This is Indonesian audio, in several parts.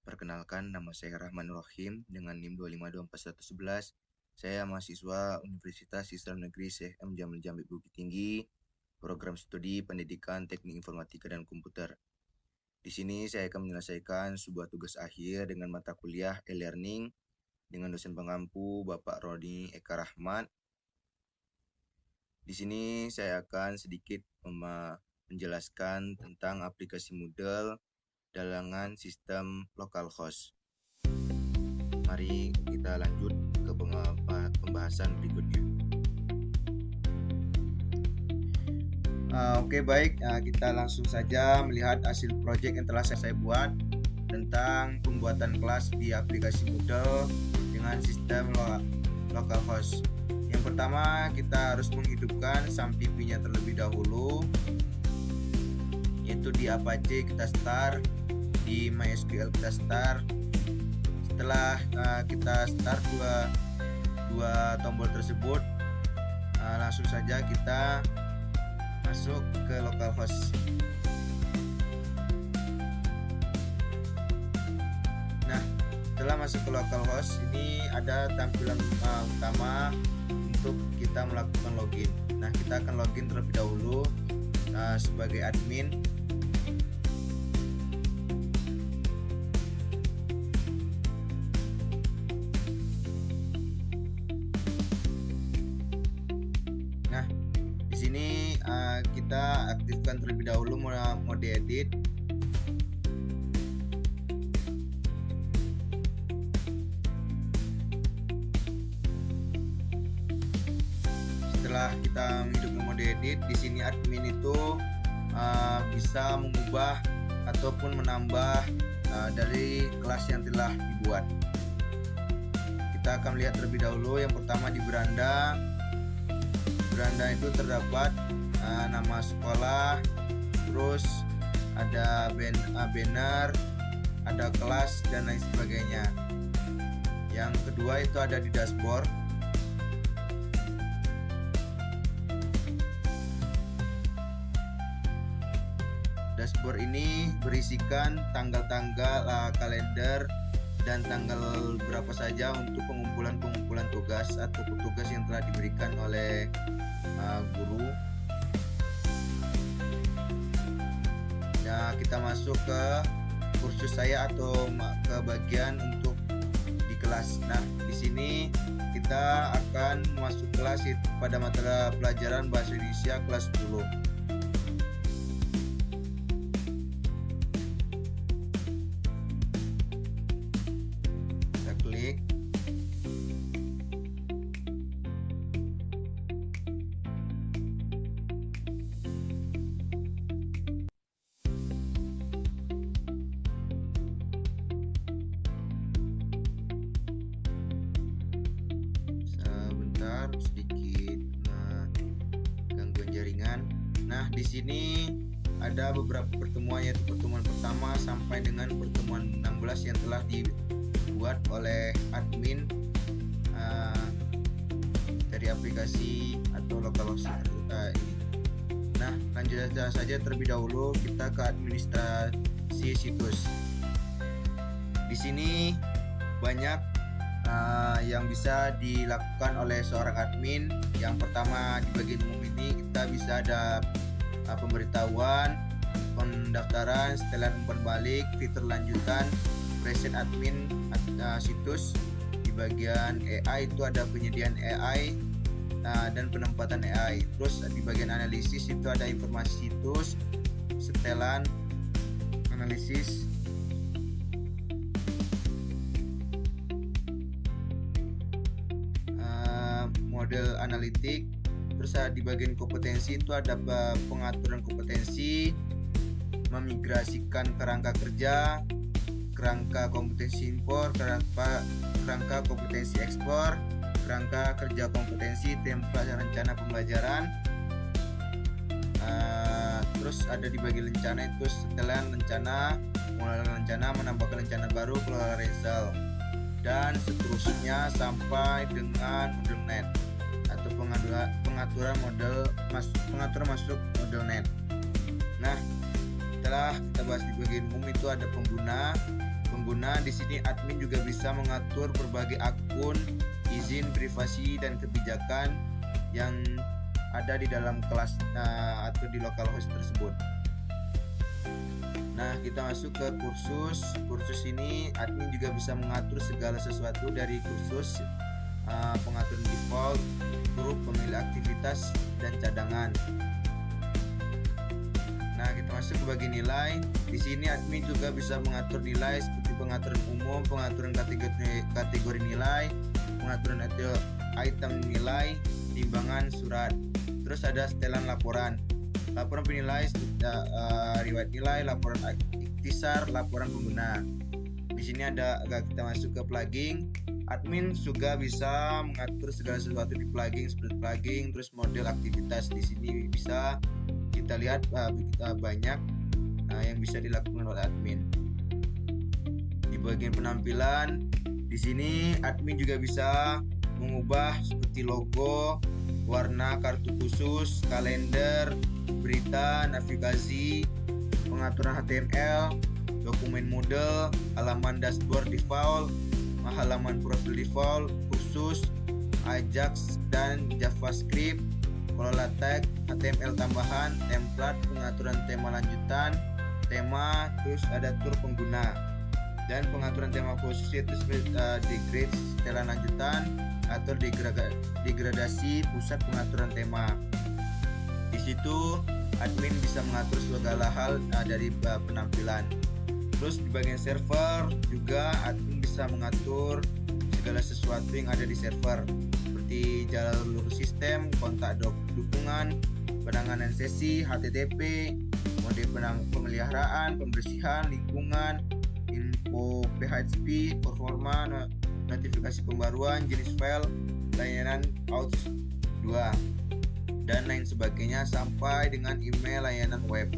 Perkenalkan, nama saya Rahmanur Rahim dengan NIM 2524111. Saya mahasiswa Universitas Islam Negeri Syekh M. Jamil Jambi Bukit Tinggi, program studi Pendidikan Teknik Informatika dan Komputer. Di sini saya akan menyelesaikan sebuah tugas akhir dengan mata kuliah e-learning dengan dosen pengampu Bapak Roni Eka Rahmat. Di sini saya akan sedikit menjelaskan tentang aplikasi Moodle dalangan sistem localhost. Mari kita lanjut ke pembahasan berikutnya. Oke, baik, kita langsung saja melihat hasil proyek yang telah saya buat tentang pembuatan kelas di aplikasi Moodle dengan sistem localhost. Yang pertama, kita harus menghidupkan SAMPP-nya terlebih dahulu, yaitu di Apache kita start, di MySQL kita start. Setelah kita start dua tombol tersebut, langsung saja kita masuk ke localhost. Nah, setelah masuk ke localhost, ini ada tampilan utama untuk kita melakukan login. Nah, kita akan login terlebih dahulu sebagai admin. Nah, di sini kita aktifkan terlebih dahulu mode edit. Setelah kita menghidupkan mode edit, di sini admin itu bisa mengubah ataupun menambah dari kelas yang telah dibuat. Kita akan lihat terlebih dahulu. Yang pertama di beranda itu terdapat nama sekolah, terus ada banner, ada kelas dan lain sebagainya. Yang kedua itu ada di dashboard. Dashboard ini berisikan tanggal-tanggal kalender dan tanggal berapa saja untuk pengumpulan tugas atau tugas yang telah diberikan oleh guru. Nah, kita masuk ke kursus saya atau ke bagian untuk di kelas. Nah, di sini kita akan masuk kelas pada mata pelajaran Bahasa Indonesia kelas 10. Sedikit gangguan jaringan. Nah, di sini ada beberapa pertemuan, yaitu pertemuan pertama sampai dengan pertemuan 16 yang telah dibuat oleh admin dari aplikasi atau localhost ini. Nah, lanjut saja terlebih dahulu kita ke administrasi situs. Di sini banyak yang bisa dilakukan oleh seorang admin. Yang pertama, di bagian umum ini kita bisa ada pemberitahuan, pendaftaran, setelan umpan balik, fitur lanjutan, preset admin situs. Di bagian AI itu ada penyediaan AI dan penempatan AI. Terus di bagian analisis itu ada informasi situs, setelan, analisis, model analitik. Terus di bagian kompetensi itu ada pengaturan kompetensi, memigrasikan kerangka kerja, kerangka kompetensi impor, kerangka kompetensi ekspor, kerangka kerja kompetensi, template rencana pembelajaran. Terus ada di bagian rencana itu setelan rencana, pengelolaan rencana, menambahkan rencana baru, kelola result, dan seterusnya sampai dengan model net atau pengaturan masuk model net. Nah, setelah kita bahas di bagian umum itu ada pengguna pengguna. Di sini admin juga bisa mengatur berbagai akun, izin privasi dan kebijakan yang ada di dalam kelas atau di localhost tersebut. Nah, kita masuk ke kursus. Kursus ini admin juga bisa mengatur segala sesuatu dari kursus, pengaturan default, grup, pemilih aktivitas, dan cadangan. Nah, kita masuk ke bagian nilai. Di sini admin juga bisa mengatur nilai seperti pengaturan umum, pengaturan kategori nilai, pengaturan item nilai, timbangan surat. Terus ada setelan laporan penilai, riwayat nilai, laporan ikhtisar, laporan pengguna. Di sini kita masuk ke plugin. Admin juga bisa mengatur segala sesuatu di plugin seperti plugin, terus model aktivitas. Di sini bisa kita lihat banyak yang bisa dilakukan oleh admin. Di bagian penampilan, di sini admin juga bisa mengubah seperti logo, warna kartu khusus, kalender, berita, navigasi, pengaturan HTML, dokumen model, halaman dashboard default, halaman profil default, khusus, Ajax dan JavaScript, kelola tag, HTML tambahan, template, pengaturan tema lanjutan, tema, terus ada tur pengguna, dan pengaturan tema khusus yaitu degrade setelan lanjutan atau degradasi pusat pengaturan tema. Di situ admin bisa mengatur segala hal dari penampilan. Terus di bagian server juga admin bisa mengatur segala sesuatu yang ada di server seperti jalur sistem, kontak dukungan, penanganan sesi, HTTP, mode pemeliharaan, pembersihan, lingkungan, info PHP, performa, notifikasi pembaruan, jenis file, layanan AUTH 2, dan lain sebagainya, sampai dengan email, layanan web,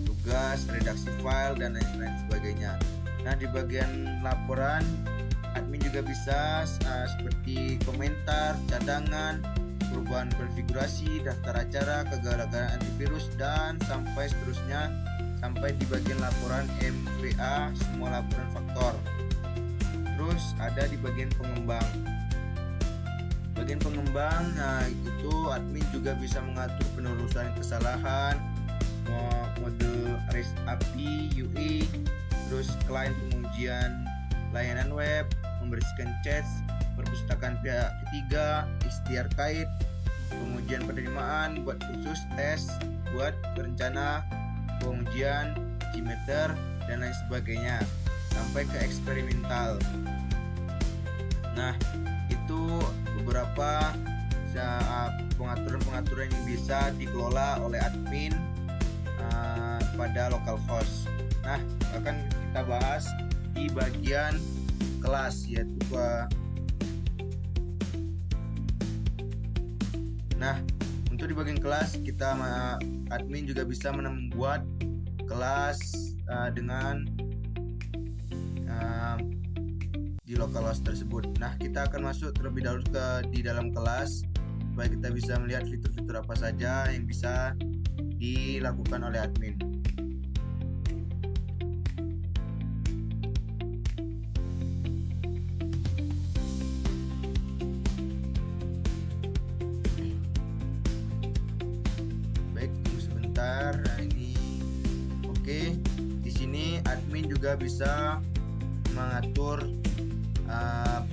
tugas, redaksi file, dan lain sebagainya. Nah, di bagian laporan admin juga bisa seperti komentar, cadangan, perubahan konfigurasi, daftar acara, kegagalan antivirus, dan sampai seterusnya, sampai di bagian laporan MVA, semua laporan faktor. Terus ada di bagian pengembang. Bagian pengembang, nah itu admin juga bisa mengatur penelusuran kesalahan, mode REST API, UI, terus klien pengujian layanan web, membersihkan cache, perpustakaan pihak ketiga, ikhtiar kait, pengujian penerimaan, buat khusus tes, buat rencana pengujian, Gmeter, dan lain sebagainya, sampai ke eksperimental. Nah, itu beberapa pengaturan-pengaturan yang bisa dikelola oleh admin pada localhost. Nah, akan kita bahas di bagian kelas, yaitu nah, untuk di bagian kelas kita admin juga bisa membuat kelas dengan di localhost tersebut. Nah, kita akan masuk terlebih dahulu di dalam kelas supaya kita bisa melihat fitur-fitur apa saja yang bisa dilakukan oleh admin. Baik, tunggu sebentar. Nah, ini oke. Di sini admin juga bisa mengatur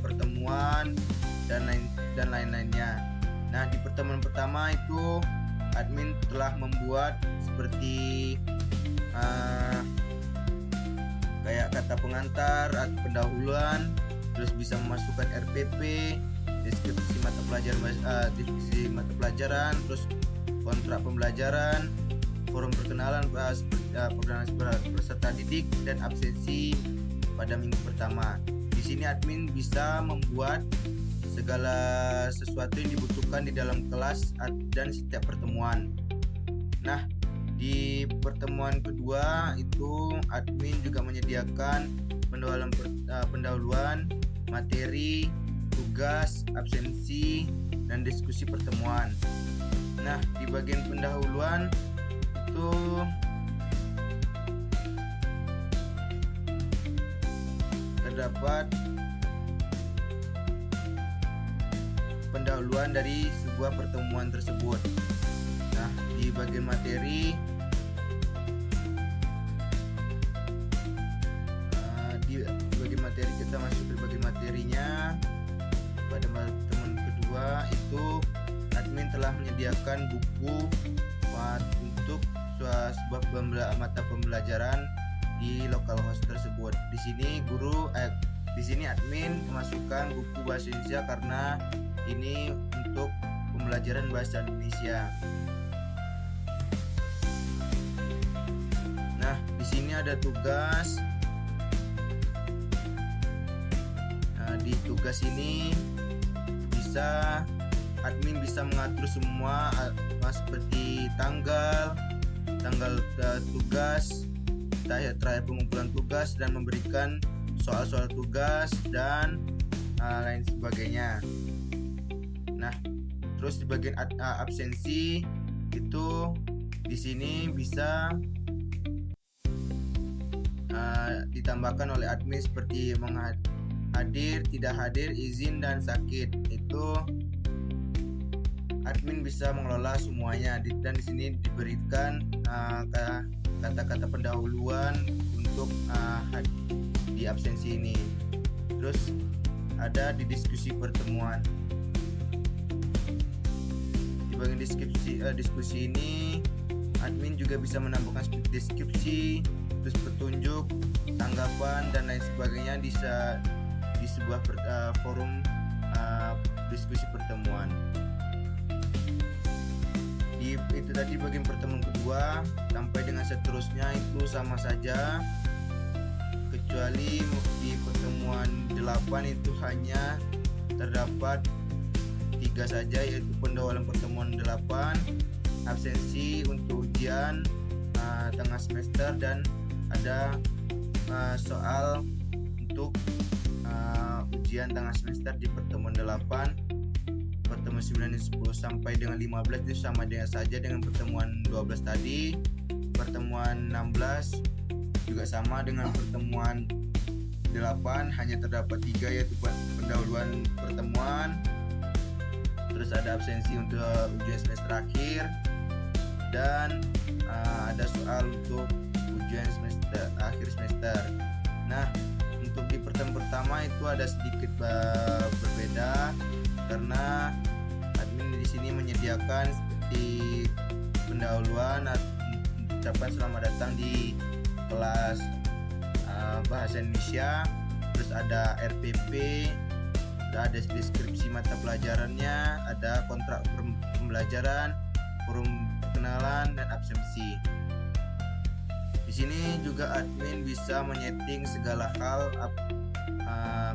pertemuan dan lain-lainnya. Nah, di pertemuan pertama itu admin telah membuat seperti kayak kata pengantar atau pendahuluan, terus bisa memasukkan RPP, deskripsi mata pelajaran, terus kontrak pembelajaran, forum perkenalan peserta didik, dan absensi pada minggu pertama. Di sini admin bisa membuat segala sesuatu yang dibutuhkan di dalam kelas dan setiap pertemuan. Nah, di pertemuan kedua itu admin juga menyediakan pendahuluan, materi, tugas, absensi, dan diskusi pertemuan. Nah, di bagian pendahuluan itu terdapat pendahuluan dari sebuah pertemuan tersebut. Nah, di bagian materi kita masuk ke bagian materinya. Pada pertemuan kedua itu admin telah menyediakan buku untuk sebuah mata pembelajaran di localhost tersebut. Di sini admin memasukkan buku bahasa Indonesia karena ini untuk pembelajaran bahasa Indonesia. Nah, di sini ada tugas. Di tugas ini admin bisa mengatur semua seperti tanggal tugas, terakhir pengumpulan tugas, dan memberikan soal-soal tugas dan lain sebagainya. Nah, terus di bagian absensi itu di sini bisa ditambahkan oleh admin seperti hadir, tidak hadir, izin, dan sakit. Itu admin bisa mengelola semuanya, dan di sini diberikan kata-kata pendahuluan untuk di absensi ini. Terus ada di diskusi pertemuan. Di bagian diskusi ini admin juga bisa menambahkan deskripsi, terus petunjuk, tanggapan, dan lain sebagainya di sebuah forum diskusi pertemuan. Itu tadi bagian pertemuan kedua, sampai dengan seterusnya itu sama saja, kecuali di pertemuan 8 itu hanya terdapat 3 saja, yaitu pendahuluan pertemuan 8, absensi untuk ujian tengah semester, dan ada soal untuk ujian tengah semester di pertemuan 8. Pertemuan 9 dan 10 sampai dengan 15 itu sama dengan saja dengan pertemuan 12 tadi. Pertemuan 16 juga sama dengan pertemuan 8, hanya terdapat 3, yaitu pendahuluan pertemuan, terus ada absensi untuk ujian semester akhir, dan ada soal untuk ujian akhir semester. Nah, untuk di pertemuan pertama itu ada sedikit berbeda karena admin di sini menyediakan seperti pendahuluan ucapan selamat datang di kelas bahasa Indonesia, terus ada RPP, ada deskripsi mata pelajarannya, ada kontrak pembelajaran, forum perkenalan, dan absensi. Di sini juga admin bisa menyeting segala hal,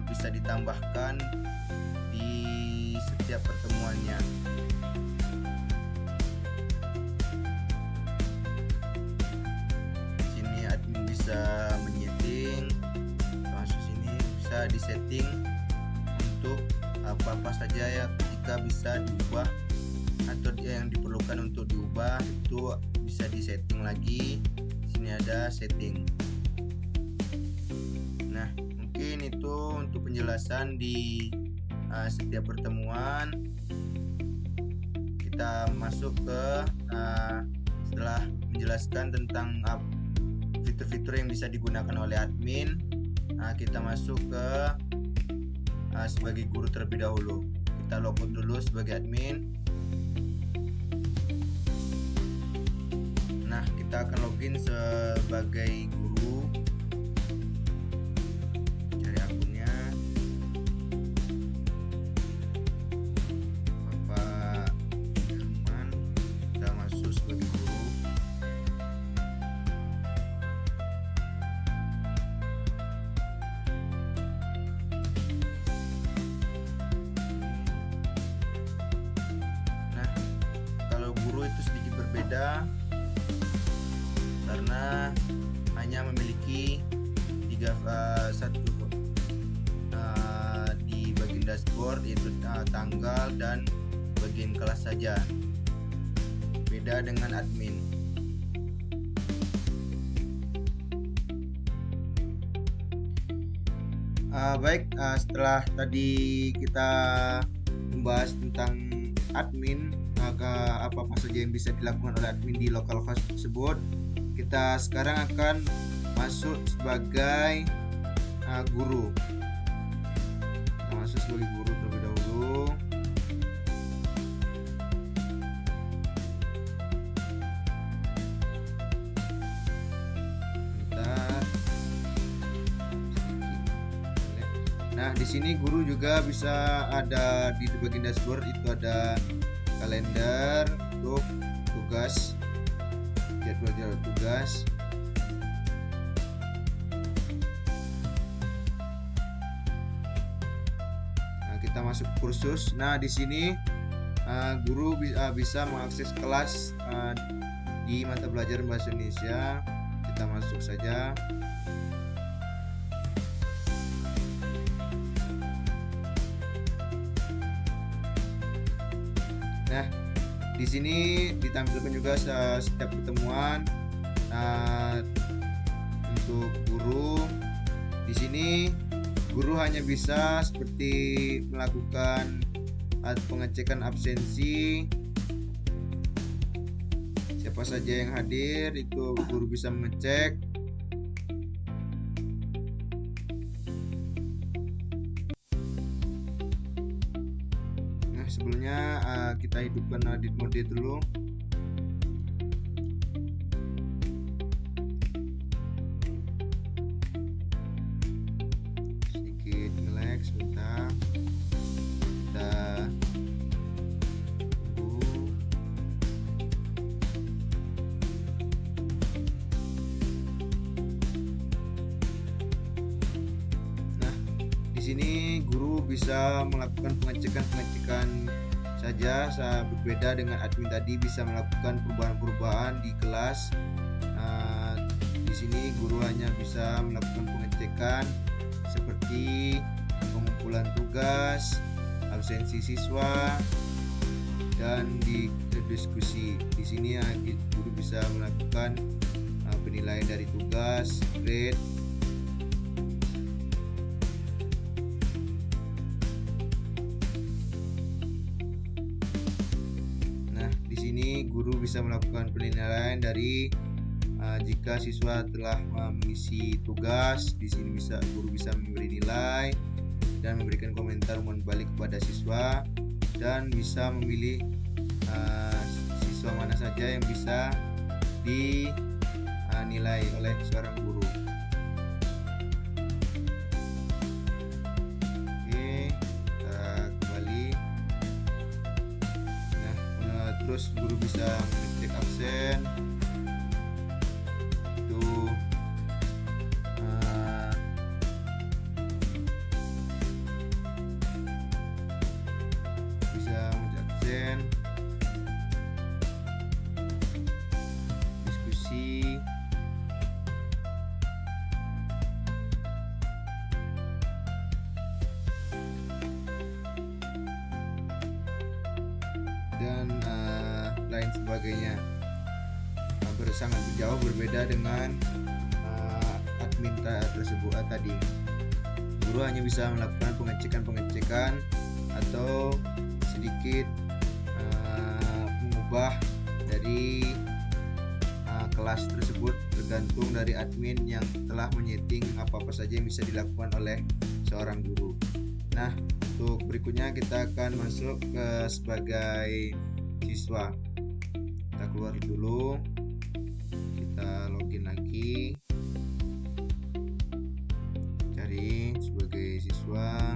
bisa ditambahkan di setiap pertemuannya. Di sini admin bisa menyeting, masuk sini bisa disetting untuk apa-apa saja ya, jika bisa diubah atau yang diperlukan untuk diubah itu bisa disetting lagi. Ini ada setting. Nah, mungkin itu untuk penjelasan di setiap pertemuan. Kita masuk ke setelah menjelaskan tentang fitur-fitur yang bisa digunakan oleh admin, kita masuk ke sebagai guru terlebih dahulu. Kita logout dulu sebagai admin. Nah, kita akan login sebagai guru. Cari akunnya. Bapak Herman, kita masuk sebagai guru. Nah, kalau guru itu sedikit berbeda karena hanya memiliki di bagian dashboard, yaitu tanggal dan bagian kelas saja, beda dengan admin. Baik, setelah tadi kita membahas tentang admin, apa saja yang bisa dilakukan oleh admin di localhost tersebut, kita sekarang akan masuk sebagai guru. Kita masuk sebagai guru terlebih dahulu. Nah, di sini guru juga bisa ada di bagian dashboard itu ada kalender untuk tugas, jadwal tugas. Nah, kita masuk kursus. Nah, di sini guru bisa mengakses kelas di mata pelajaran bahasa Indonesia. Kita masuk saja. Nah, di sini ditampilkan juga setiap pertemuan untuk guru. Di sini guru hanya bisa seperti melakukan pengecekan absensi. Siapa saja yang hadir itu guru bisa mengecek. Sebelumnya kita hidupkan edit mode dulu. Sedikit nge-lag sebentar. Kita tunggu. Nah, di sini guru bisa melakukan pengecekan saja, berbeda dengan admin tadi bisa melakukan perubahan-perubahan di kelas. Di sini guru hanya bisa melakukan pengecekan seperti pengumpulan tugas, absensi siswa, dan di diskusi. Di sini guru bisa melakukan penilaian dari tugas, grade. Guru bisa melakukan penilaian dari jika siswa telah mengisi tugas. Di sini guru bisa memberi nilai dan memberikan komentar umpan balik kepada siswa, dan bisa memilih siswa mana saja yang bisa dinilai oleh seorang guru. Terus guru bisa mengecek absen itu bisa mengecek absen, diskusi, dan lain sebagainya. Sangat jauh berbeda dengan admin tersebut tadi. Guru hanya bisa melakukan pengecekan atau sedikit mengubah dari kelas tersebut, tergantung dari admin yang telah menyeting apa saja yang bisa dilakukan oleh seorang guru. Nah, untuk berikutnya kita akan masuk ke sebagai siswa. Kita keluar dulu, kita login lagi, cari sebagai siswa,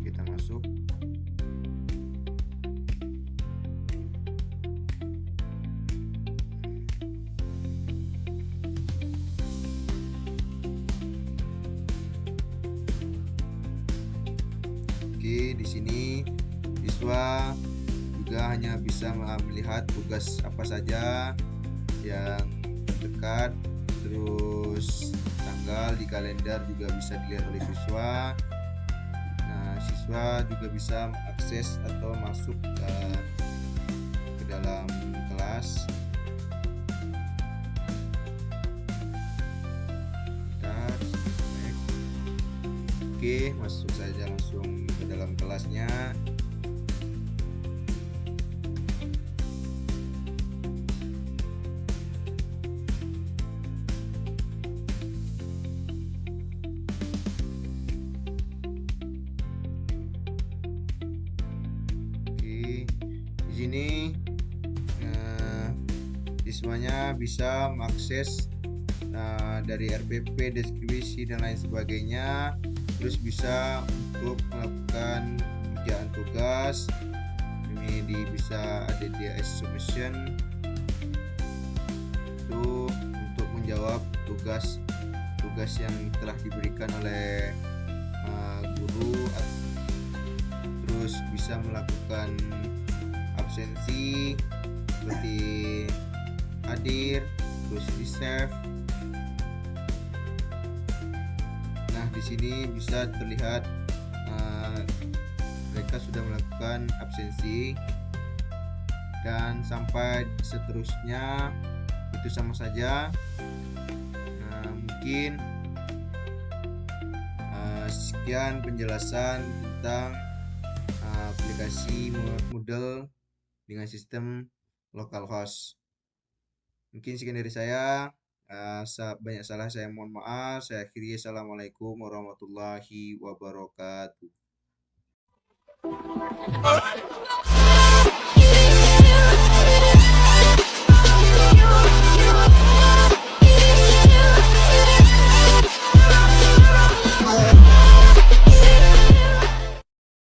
kita masuk. Oke, di sini siswa juga hanya bisa melihat tugas apa saja yang terdekat, terus tanggal di kalender juga bisa dilihat oleh siswa. Nah, siswa juga bisa mengakses atau masuk ke dalam kelas. Oke, masuk saja langsung ke dalam kelasnya. Oke, di sini siswanya bisa mengakses dari RPP, deskripsi dan lain sebagainya, terus bisa untuk melakukan kerjaan tugas. Ini bisa ada di submission itu untuk menjawab tugas yang telah diberikan oleh guru, terus bisa melakukan absensi seperti hadir, terus di save. Nah, di sini bisa terlihat mereka sudah melakukan absensi, dan sampai seterusnya itu sama saja. Mungkin sekian penjelasan tentang aplikasi Moodle dengan sistem localhost. Mungkin sekian dari saya. Banyak salah saya mohon maaf. Saya akhiri. Assalamualaikum warahmatullahi wabarakatuh.